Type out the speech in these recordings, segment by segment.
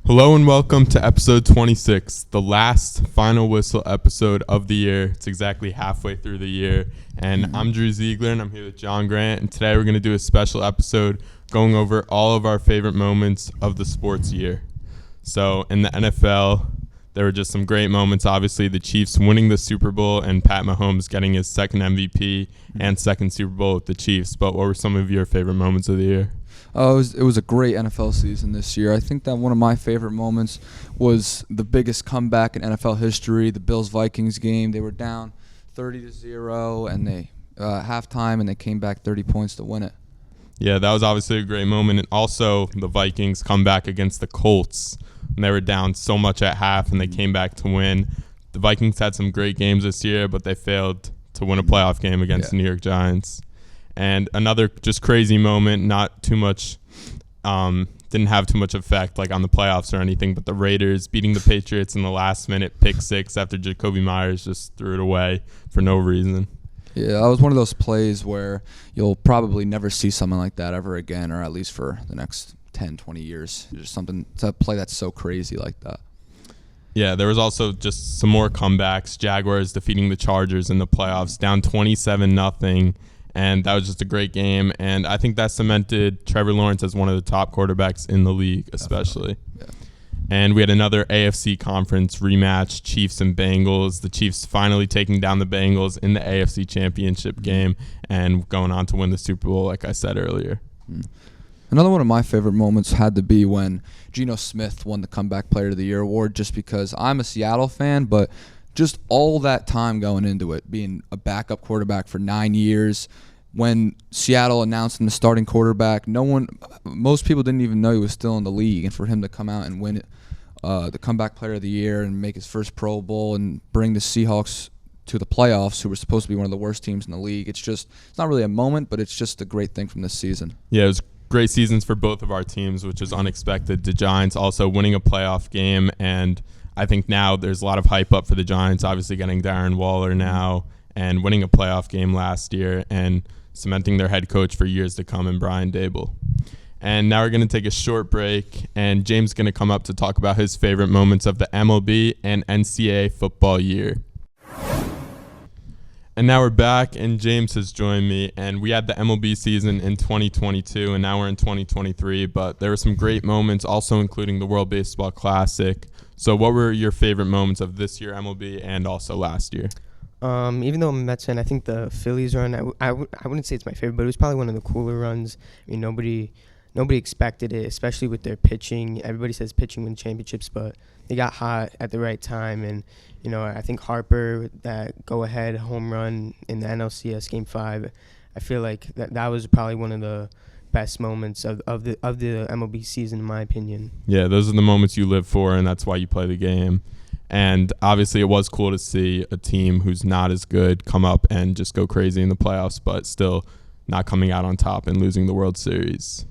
Hello and welcome to episode 26, the last final whistle episode of the year. It's exactly halfway through the year, and I'm Drew Zeigler, and I'm here with John Grant, and today we're going to do a special episode going over all of our favorite moments of the sports year. So in the NFL, there were just some great moments. Obviously, the Chiefs winning the Super Bowl and Pat Mahomes getting his second MVP and second Super Bowl with the Chiefs. But what were some of your favorite moments of the year? It was a great NFL season this year. I think that one of my favorite moments was the biggest comeback in NFL history, the Bills-Vikings game. They were down 30-0 and they halftime, and they came back 30 points to win it. Yeah, that was obviously a great moment. And also the Vikings come back against the Colts. And they were down so much at half, and they came back to win. The Vikings had some great games this year, but they failed to win a playoff game against the New York Giants. And another just crazy moment, not too much, didn't have too much effect like on the playoffs or anything, but the Raiders beating the Patriots in the last minute pick six after Jacoby Myers just threw it away for no reason. Yeah, that was one of those plays where you'll probably never see something like that ever again, or at least for the next 10, 20 years. Just something to play that's so crazy like that. Yeah, there was also just some more comebacks. Jaguars defeating the Chargers in the playoffs, down 27-0. And that was just a great game. And I think that cemented Trevor Lawrence as one of the top quarterbacks in the league, especially. Yeah. And we had another AFC conference rematch, Chiefs and Bengals. The Chiefs finally taking down the Bengals in the AFC championship game and going on to win the Super Bowl, like I said earlier. Another one of my favorite moments had to be when Geno Smith won the Comeback Player of the Year award, just because I'm a Seattle fan, but just all that time going into it, being a backup quarterback for 9 years. When Seattle announced him the starting quarterback, most people didn't even know he was still in the league. And for him to come out and win it, the Comeback Player of the Year, and make his first Pro Bowl and bring the Seahawks to the playoffs, who were supposed to be one of the worst teams in the league, it's not really a moment, but it's just a great thing from this season. Yeah, it was great seasons for both of our teams, which is unexpected. The Giants also winning a playoff game, and I think now there's a lot of hype up for the Giants, obviously getting Darren Waller now and winning a playoff game last year and cementing their head coach for years to come in Brian Daboll. And now we're going to take a short break, and James is going to come up to talk about his favorite moments of the MLB and NCAA football year. And now we're back, and James has joined me, and we had the MLB season in 2022, and now we're in 2023, but there were some great moments, also including the World Baseball Classic. So what were your favorite moments of this year MLB and also last year? Even though I'm a Mets fan, I think the Phillies run, I wouldn't say it's my favorite, but it was probably one of the cooler runs. I mean, nobody expected it, especially with their pitching. Everybody says pitching wins championships, but they got hot at the right time. And, I think Harper, that go-ahead home run in the NLCS Game 5, I feel like that was probably one of the best moments of the MLB season, in my opinion. Yeah, those are the moments you live for, and that's why you play the game. And obviously it was cool to see a team who's not as good come up and just go crazy in the playoffs, but still not coming out on top and losing the World Series.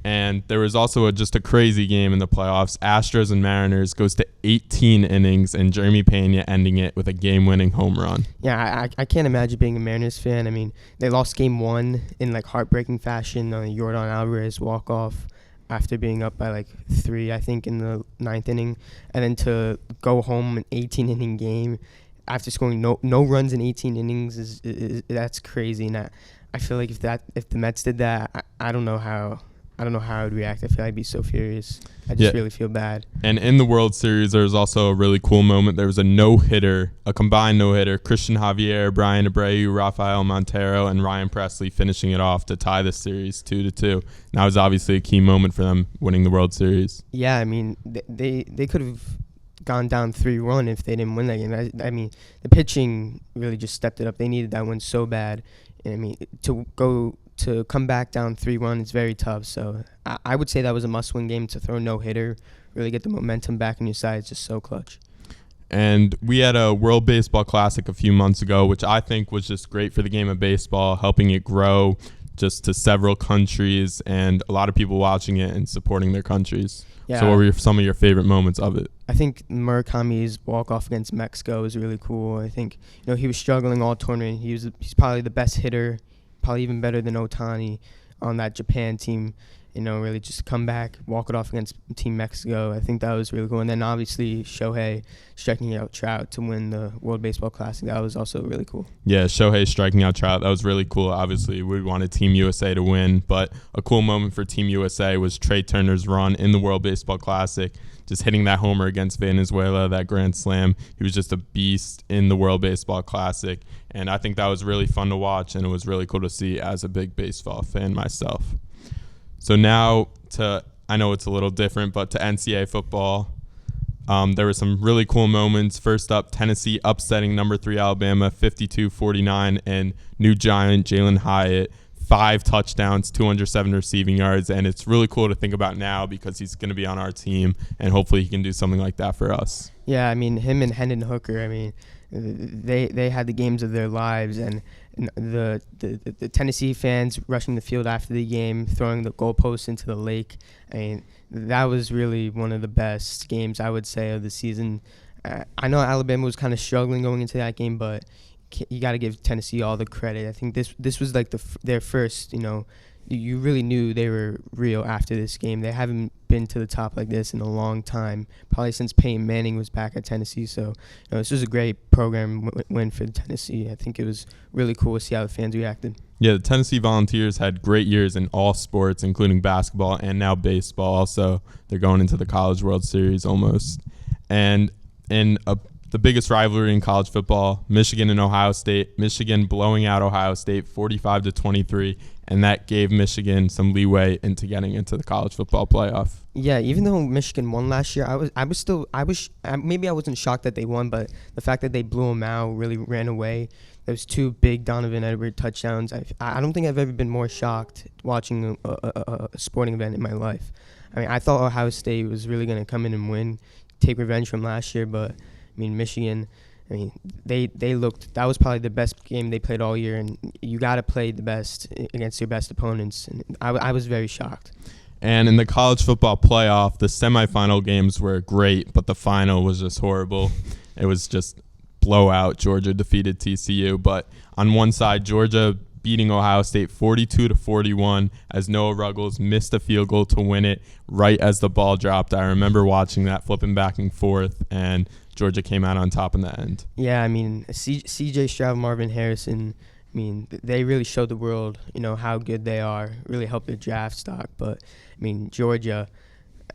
And there was also just a crazy game in the playoffs. Astros and Mariners goes to 18 innings, and Jeremy Pena ending it with a game-winning home run. Yeah, I can't imagine being a Mariners fan. I mean, they lost Game 1 in heartbreaking fashion on a Yordan Alvarez walk-off after being up by 3, I think, in the 9th inning, and then to go home an 18-inning game after scoring no runs in 18 innings is that's crazy. And I feel like if the Mets did that, I don't know how I would react. I feel like I'd be so furious. I just really feel bad. And in the World Series, there was also a really cool moment. There was a combined no-hitter. Christian Javier, Brian Abreu, Rafael Montero, and Ryan Presley finishing it off to tie the series 2-2. And that was obviously a key moment for them winning the World Series. Yeah, I mean, they could have gone down 3-1 if they didn't win that game. I mean, the pitching really just stepped it up. They needed that one so bad. And I mean, to come back down 3-1, it's very tough. So I would say that was a must-win game. To throw no-hitter, really get the momentum back on your side. It's just so clutch. And we had a World Baseball Classic a few months ago, which I think was just great for the game of baseball, helping it grow just to several countries and a lot of people watching it and supporting their countries. Yeah. So what were some of your favorite moments of it? I think Murakami's walk-off against Mexico was really cool. I think he was struggling all tournament. He's probably the best hitter, probably even better than Ohtani on that Japan team. really just come back, walk it off against Team Mexico. I think that was really cool. And then obviously Shohei striking out Trout to win the World Baseball Classic. That was also really cool. Yeah, Shohei striking out Trout. That was really cool. Obviously, we wanted Team USA to win, but a cool moment for Team USA was Trey Turner's run in the World Baseball Classic, just hitting that homer against Venezuela, that grand slam. He was just a beast in the World Baseball Classic, and I think that was really fun to watch, and it was really cool to see as a big baseball fan myself. So now I know it's a little different, but to NCAA football, there were some really cool moments. First up, Tennessee upsetting number 3 Alabama 52-49, and new giant Jalen Hyatt, 5 touchdowns, 207 receiving yards, and it's really cool to think about now because he's going to be on our team, and hopefully he can do something like that for us. Yeah, I mean, him and Hendon Hooker, they had the games of their lives, and the Tennessee fans rushing the field after the game, throwing the goalposts into the lake. I mean, that was really one of the best games, I would say, of the season. I know Alabama was kind of struggling going into that game, but you got to give Tennessee all the credit. I think this was like their first, you really knew they were real after this game. They haven't been to the top like this in a long time, probably since Peyton Manning was back at Tennessee. So this was a great program win for Tennessee. I think it was really cool to see how the fans reacted. Yeah, the Tennessee Volunteers had great years in all sports, including basketball and now baseball. Also, they're going into the College World Series almost. And in the biggest rivalry in college football, Michigan and Ohio State. Michigan blowing out Ohio State 45-23, and that gave Michigan some leeway into getting into the college football playoff. Yeah, even though Michigan won last year, maybe I wasn't shocked that they won, but the fact that they blew them out, really ran away. Those 2 big Donovan Edwards touchdowns. I don't think I've ever been more shocked watching a sporting event in my life. I mean, I thought Ohio State was really going to come in and win, take revenge from last year, but Michigan, they looked, that was probably the best game they played all year, and you got to play the best against your best opponents, and I was very shocked. And in the college football playoff, the semifinal games were great, but the final was just horrible. It was just blowout. Georgia defeated TCU, but on one side, Georgia beating Ohio State 42-41 as Noah Ruggles missed a field goal to win it right as the ball dropped. I remember watching that, flipping back and forth, and Georgia came out on top in the end. Yeah, C.J. Stroud, Marvin Harrison, they really showed the world, how good they are, really helped their draft stock. But, Georgia,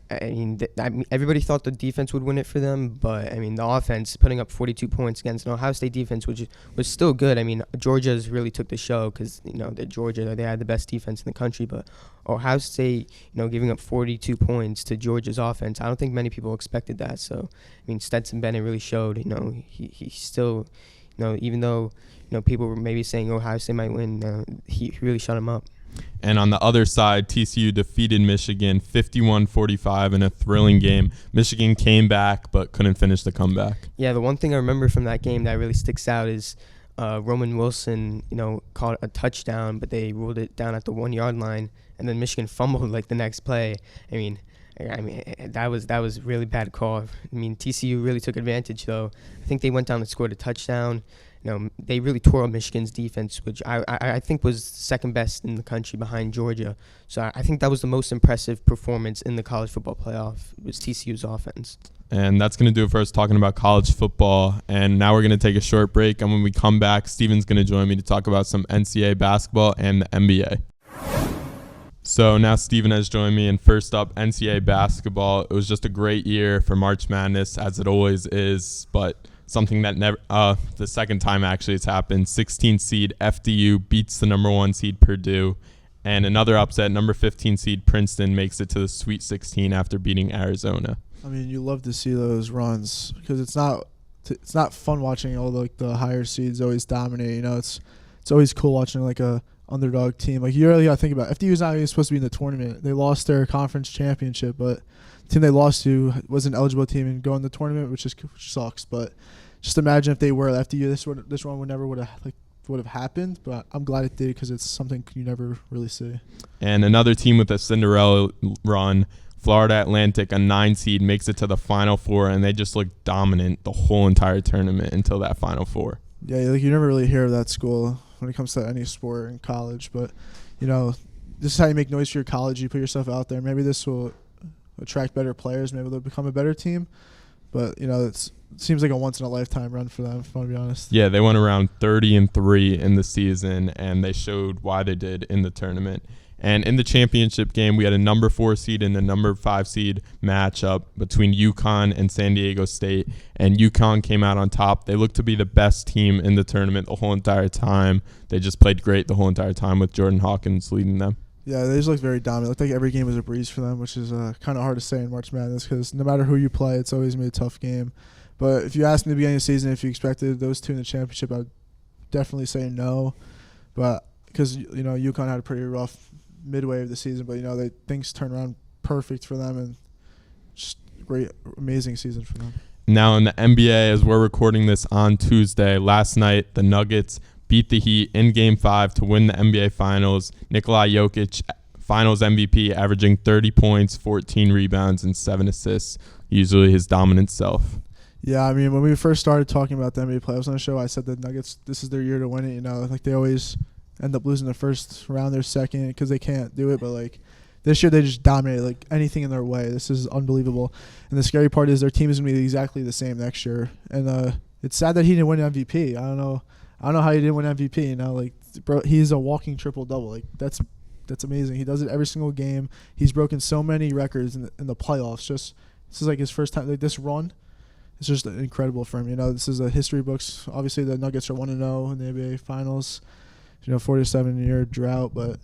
everybody thought the defense would win it for them, but the offense putting up 42 points against an Ohio State defense, which was still good. Georgia's really took the show because they're Georgia, they had the best defense in the country. But Ohio State, giving up 42 points to Georgia's offense, I don't think many people expected that. So Stetson Bennett really showed. He still, even though people were maybe saying Ohio State might win, he really shut him up. And on the other side, TCU defeated Michigan 51-45 in a thrilling game. Michigan came back but couldn't finish the comeback. Yeah, the one thing I remember from that game that really sticks out is Roman Wilson, caught a touchdown, but they ruled it down at the 1-yard line, and then Michigan fumbled the next play. That was a really bad call. TCU really took advantage, though. I think they went down and scored a touchdown. They really tore up Michigan's defense, which I think was second best in the country behind Georgia. So I think that was the most impressive performance in the college football playoff, was TCU's offense. And that's going to do it for us talking about college football. And now we're going to take a short break. And when we come back, Steven's going to join me to talk about some NCAA basketball and the NBA. So now Steven has joined me, and first up, NCAA basketball. It was just a great year for March Madness, as it always is, but something that never, the second time actually it's happened. 16 seed FDU beats the number 1 seed Purdue, and another upset, number 15 seed Princeton makes it to the Sweet 16 after beating Arizona. You love to see those runs because it's not fun watching all the higher seeds always dominate. It's always cool watching a underdog team. You really got to think about it. FDU's not even supposed to be in the tournament. They lost their conference championship, but the team they lost to was an eligible team and go in the tournament, which sucks. But just imagine if they were FDU, this run would have happened. But I'm glad it did because it's something you never really see. And another team with a Cinderella run, Florida Atlantic, a 9 seed, makes it to the Final Four, and they just look dominant the whole entire tournament until that Final Four. Yeah, you never really hear of that school when it comes to any sport in college, but this is how you make noise for your college. You put yourself out there. Maybe this will attract better players. Maybe they'll become a better team. But, it seems like a once-in-a-lifetime run for them, if I want to be honest. Yeah, they went around 30-3 in the season, and they showed why they did in the tournament. And in the championship game, we had a number 4 seed and a number 5 seed matchup between UConn and San Diego State. And UConn came out on top. They looked to be the best team in the tournament the whole entire time. They just played great the whole entire time with Jordan Hawkins leading them. Yeah, they just looked very dominant. It looked like every game was a breeze for them, which is kind of hard to say in March Madness because no matter who you play, it's always going to be a tough game. But if you asked me at the beginning of the season if you expected those two in the championship, I would definitely say no. But because, UConn had a pretty rough midway of the season, but, things turned around perfect for them and just great, amazing season for them. Now in the NBA, as we're recording this on Tuesday, last night the Nuggets beat the Heat in Game 5 to win the NBA Finals. Nikola Jokic, Finals MVP, averaging 30 points, 14 rebounds, and 7 assists, usually his dominant self. Yeah, I mean, when we first started talking about the NBA playoffs on the show, I said the Nuggets, this is their year to win it. Like they always end up losing the first round, their second, because they can't do it. But, like, this year they just dominated, like, anything in their way. This is unbelievable. And the scary part is their team is going to be exactly the same next year. And it's sad that he didn't win MVP. I don't know how he didn't win MVP. Like, bro, he's a walking triple-double. Like, that's amazing. He does it every single game. He's broken so many records in the playoffs. This is like his first time. Like, this run is just incredible for him. This is a history books. Obviously, the Nuggets are 1-0 in the NBA Finals. 47-year drought, but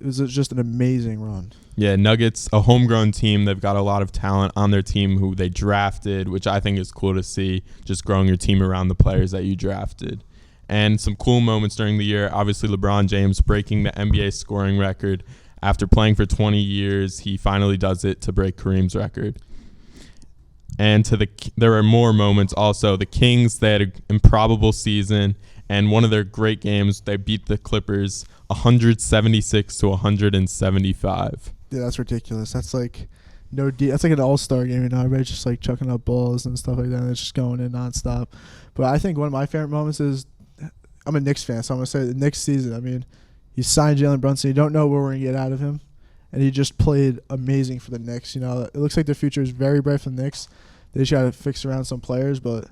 it was just an amazing run. Yeah, Nuggets, a homegrown team. They've got a lot of talent on their team who they drafted, which I think is cool to see, just growing your team around the players that you drafted. And some cool moments during the year, obviously LeBron James breaking the NBA scoring record. After playing for 20 years, he finally does it to break Kareem's record. And there are more moments also. The Kings, they had an improbable season, and one of their great games, they beat the Clippers 176-175. Yeah, that's ridiculous. That's like that's like an all-star game. Everybody's just like chucking up balls and stuff like that. And it's just going in nonstop. But I think one of my favorite moments is, I'm a Knicks fan, so I'm gonna say the Knicks season. I mean, you signed Jalen Brunson. You don't know what we're gonna get out of him, and he just played amazing for the Knicks. It looks like their future is very bright for the Knicks. They just gotta fix around some players, but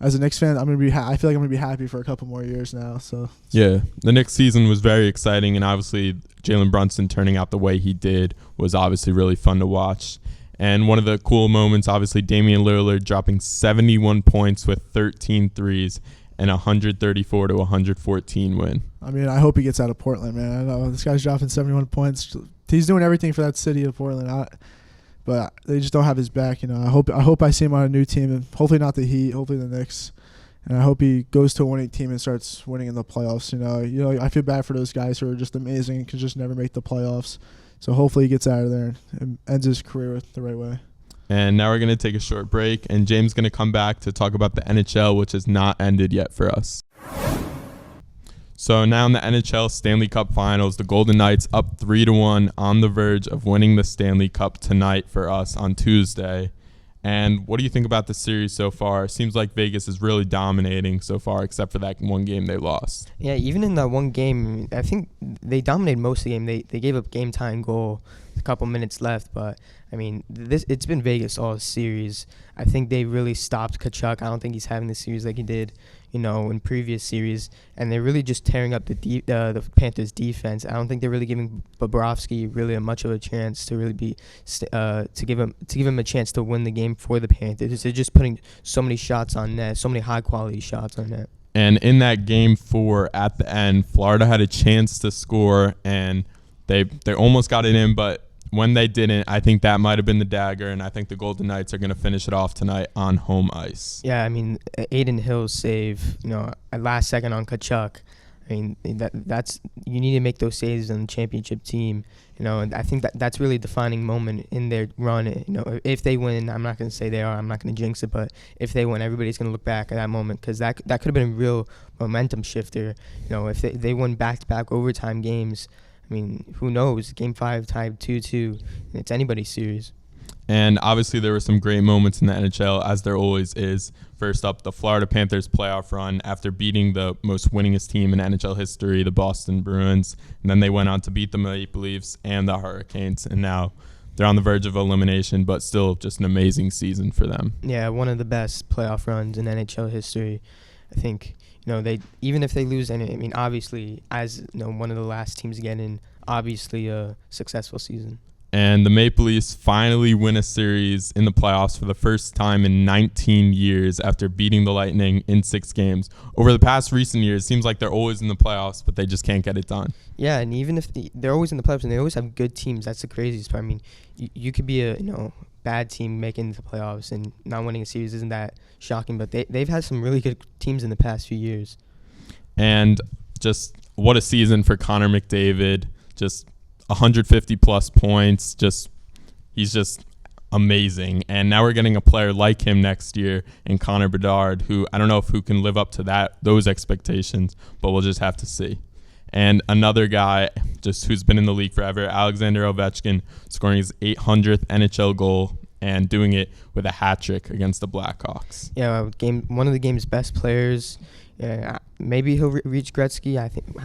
as a Knicks fan, I feel like I'm gonna be happy for a couple more years now. So yeah, the Knicks season was very exciting, and obviously Jalen Brunson turning out the way he did was obviously really fun to watch. And one of the cool moments, obviously Damian Lillard dropping 71 points with 13 threes and 134-114 win. I mean, I hope he gets out of Portland, man. I know this guy's dropping 71 points. He's doing everything for that city of Portland. But they just don't have his back. I hope I see him on a new team, and hopefully not the Heat, hopefully the Knicks. And I hope he goes to a winning team and starts winning in the playoffs. I feel bad for those guys who are just amazing and can just never make the playoffs. So hopefully he gets out of there and ends his career the right way. And now we're going to take a short break, and James is going to come back to talk about the NHL, which has not ended yet for us. So now in the NHL Stanley Cup Finals, the Golden Knights up 3-1 on the verge of winning the Stanley Cup tonight for us on Tuesday. And what do you think about the series so far? It seems like Vegas is really dominating so far, except for that one game they lost. Yeah, even in that one game, I think they dominated most of the game. They gave up game-tying goal, a couple minutes left, but I mean, it's been Vegas all series. I think they really stopped Tkachuk. I don't think he's having the series like he did, in previous series, and they're really just tearing up the Panthers' defense. I don't think they're really giving Bobrovsky really much of a chance to really be to give him a chance to win the game for the Panthers. They're just putting so many shots on net, so many high-quality shots on net. And in that game 4 at the end, Florida had a chance to score, and they almost got it in, but when they didn't, I think that might have been the dagger, and I think the Golden Knights are going to finish it off tonight on home ice. Yeah, I mean, Aiden Hill's save, at last second on Tkachuk. I mean, that's you need to make those saves on the championship team, and I think that's really a defining moment in their run. If they win, I'm not going to say they are, I'm not going to jinx it, but if they win, everybody's going to look back at that moment because that could have been a real momentum shifter. If they won back-to-back overtime games, I mean, who knows? Game 5 tied 2-2. It's anybody's series. And obviously there were some great moments in the NHL, as there always is. First up, the Florida Panthers playoff run after beating the most winningest team in NHL history, the Boston Bruins. And then they went on to beat the Maple Leafs and the Hurricanes. And now they're on the verge of elimination, but still just an amazing season for them. Yeah, one of the best playoff runs in NHL history. I think, they even if they lose, and I mean, obviously, as one of the last teams to get in, obviously a successful season. And the Maple Leafs finally win a series in the playoffs for the first time in 19 years after beating the Lightning in 6 games. Over the past recent years, it seems like they're always in the playoffs, but they just can't get it done. Yeah, and even if they're always in the playoffs and they always have good teams, that's the craziest part. I mean, you could be a bad team making the playoffs and not winning a series isn't that shocking, but they've had some really good teams in the past few years. And just what a season for Connor McDavid. Just 150 plus points. He's just amazing. And now we're getting a player like him next year in Connor Bedard, who I don't know who can live up to those expectations, but we'll just have to see. And another guy just who's been in the league forever, Alexander Ovechkin, scoring his 800th NHL goal and doing it with a hat trick against the Blackhawks. Yeah, one of the game's best players. Maybe he'll reach Gretzky.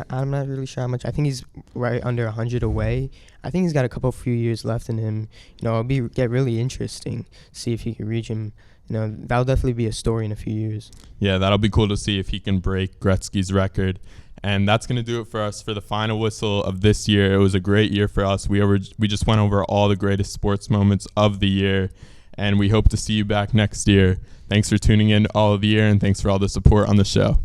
I'm not really sure how much. I think he's right under 100 away. I think he's got a few years left in him. It'll get really interesting. See if he can reach him. That'll definitely be a story in a few years. Yeah, that'll be cool to see if he can break Gretzky's record. And that's going to do it for us for the final whistle of this year. It was a great year for us. We just went over all the greatest sports moments of the year, and we hope to see you back next year. Thanks for tuning in all of the year, and thanks for all the support on the show.